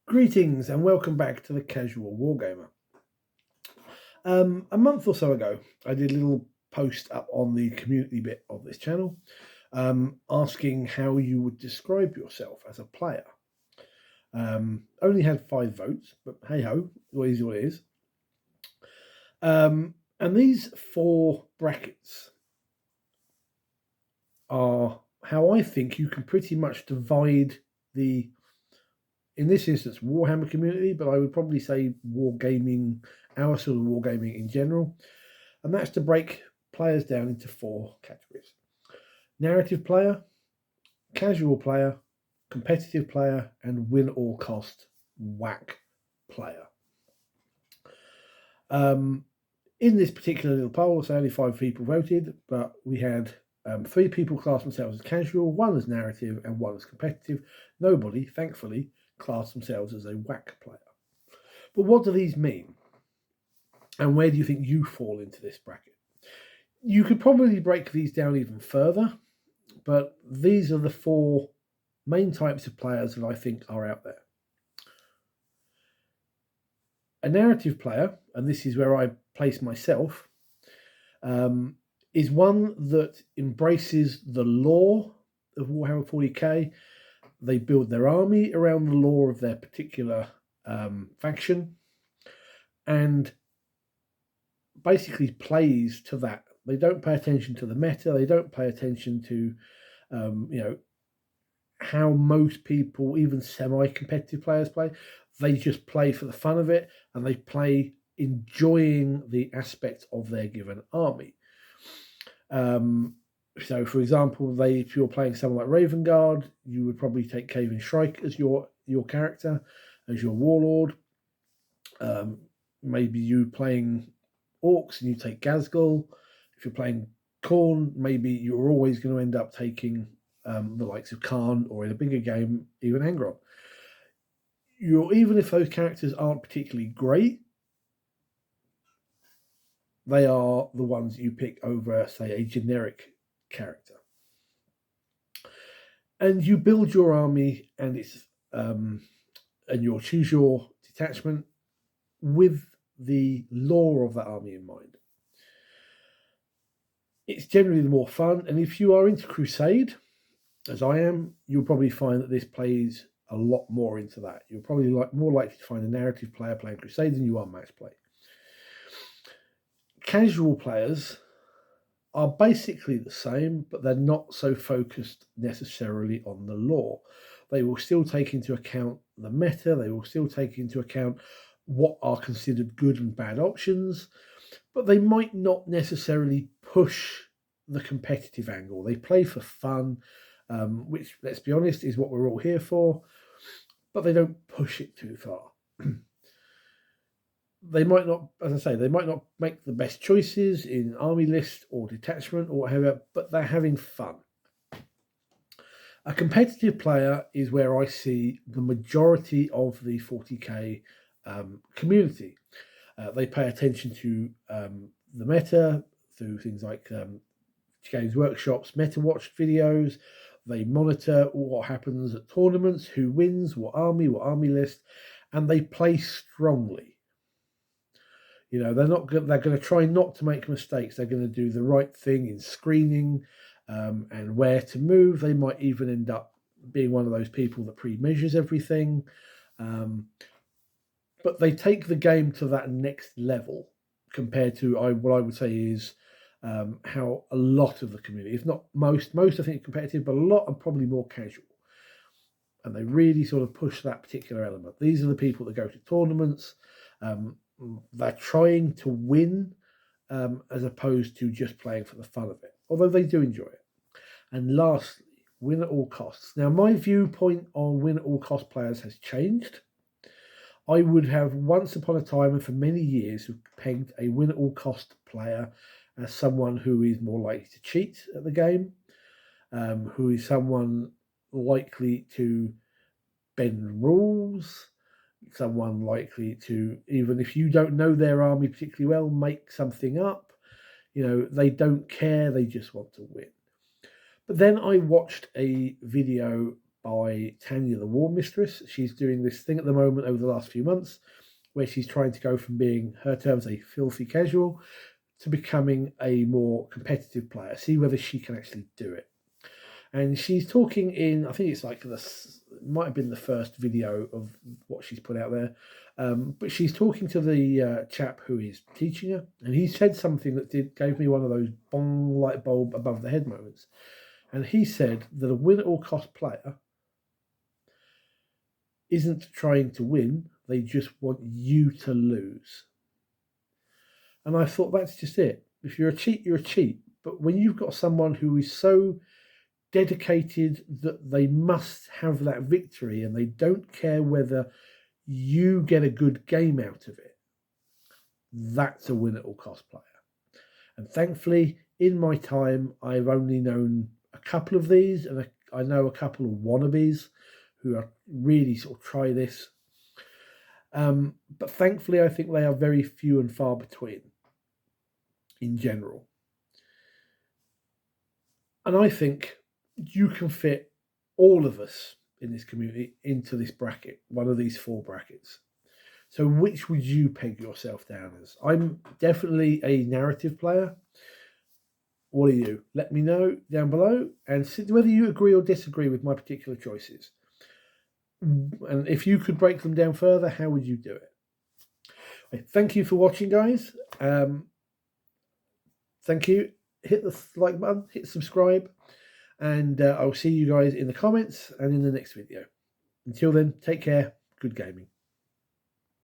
Greetings and welcome back to the Casual Wargamer. A month or so ago, I did a little post up on the community bit of this channel asking how you would describe yourself as a player. Only had 5 votes, but hey ho, what is what it is. And these 4 brackets are how I think you can pretty much divide the, in this instance, Warhammer community, but I would probably say wargaming, our sort of wargaming in general. And that's to break players down into 4 categories: narrative player, casual player, competitive player, and win all cost whack player. In this particular little poll, so only 5 people voted, but we had 3 people class themselves as casual, 1 as narrative, and 1 as competitive. Nobody, thankfully, classed themselves as a whack player. But what do these mean? And where do you think you fall into this bracket? You could probably break these down even further, but these are the 4 main types of players that I think are out there. A narrative player, and this is where I place myself, is one that embraces the lore of Warhammer 40k. They build their army around the lore of their particular faction and basically plays to that. They don't pay attention to the meta. They don't pay attention to, how most people, even semi-competitive players, play. They just play for the fun of it, and they play enjoying the aspect of their given army. So, for example, if you're playing someone like Raven Guard, you would probably take Caven Shrike as your character, as your warlord. Maybe you playing Orcs and you take Gazgul. If you're playing Khorne, maybe you're always going to end up taking the likes of Khan, or in a bigger game, even Angron. Even if those characters aren't particularly great, they are the ones you pick over, say, a generic character. And you build your army, and you'll choose your detachment with the lore of that army in mind. It's generally the more fun, and if you are into Crusade, as I am, you'll probably find that this plays a lot more into that. You're probably more likely to find a narrative player playing Crusade than you are match play. Casual players are basically the same, but they're not so focused necessarily on the lore. They will still take into account the meta. They will still take into account what are considered good and bad options, but they might not necessarily push the competitive angle. They play for fun, which, let's be honest, is what we're all here for, but they don't push it too far. They might not, as I say, they might not make the best choices in army list or detachment or whatever, but they're having fun. A competitive player is where I see the majority of the 40k community. They pay attention to the meta through things like Games Workshop's Meta Watch videos. They monitor what happens at tournaments, who wins, what army list, and they play strongly. They're going to try not to make mistakes. They're going to do the right thing in screening and where to move. They might even end up being one of those people that pre-measures everything. But they take the game to that next level compared to what I would say is how a lot of the community, if not most I think are competitive, but a lot are probably more casual. And they really sort of push that particular element. These are the people that go to tournaments. They're trying to win as opposed to just playing for the fun of it, although they do enjoy it. And lastly, win at all costs. Now, my viewpoint on win at all cost players has changed. I would have once upon a time and for many years pegged a win at all cost player as someone who is more likely to cheat at the game, who is someone likely to bend rules, someone likely to, even if you don't know their army particularly well, make something up. They don't care, they just want to win. But then I watched a video by Tanya the War Mistress. She's doing this thing at the moment over the last few months where she's trying to go from being, her terms, a filthy casual to becoming a more competitive player, see whether she can actually do it. And she's talking in, I think it's like this, it might have been the first video of what she's put out there, but she's talking to the chap who is teaching her, and he said something that gave me one of those bong light bulb above the head moments. And he said that a win at all cost player isn't trying to win, they just want you to lose. And I thought that's just it. If you're a cheat, you're a cheat. But when you've got someone who is so dedicated that they must have that victory and they don't care whether you get a good game out of it, that's a win at all cost player. And thankfully, in my time, I've only known a couple of these, and I know a couple of wannabes who are really sort of try this. But thankfully, I think they are very few and far between in general. And I think you can fit all of us in this community into this bracket, one of these 4 brackets. So which would you peg yourself down as? I'm definitely a narrative player. What are you? Let me know down below, and whether you agree or disagree with my particular choices. And if you could break them down further, how would you do it? Right, thank you for watching, guys. Thank you. Hit the like button, hit subscribe, and I'll see you guys in the comments and in the next video. Until then, take care. Good gaming.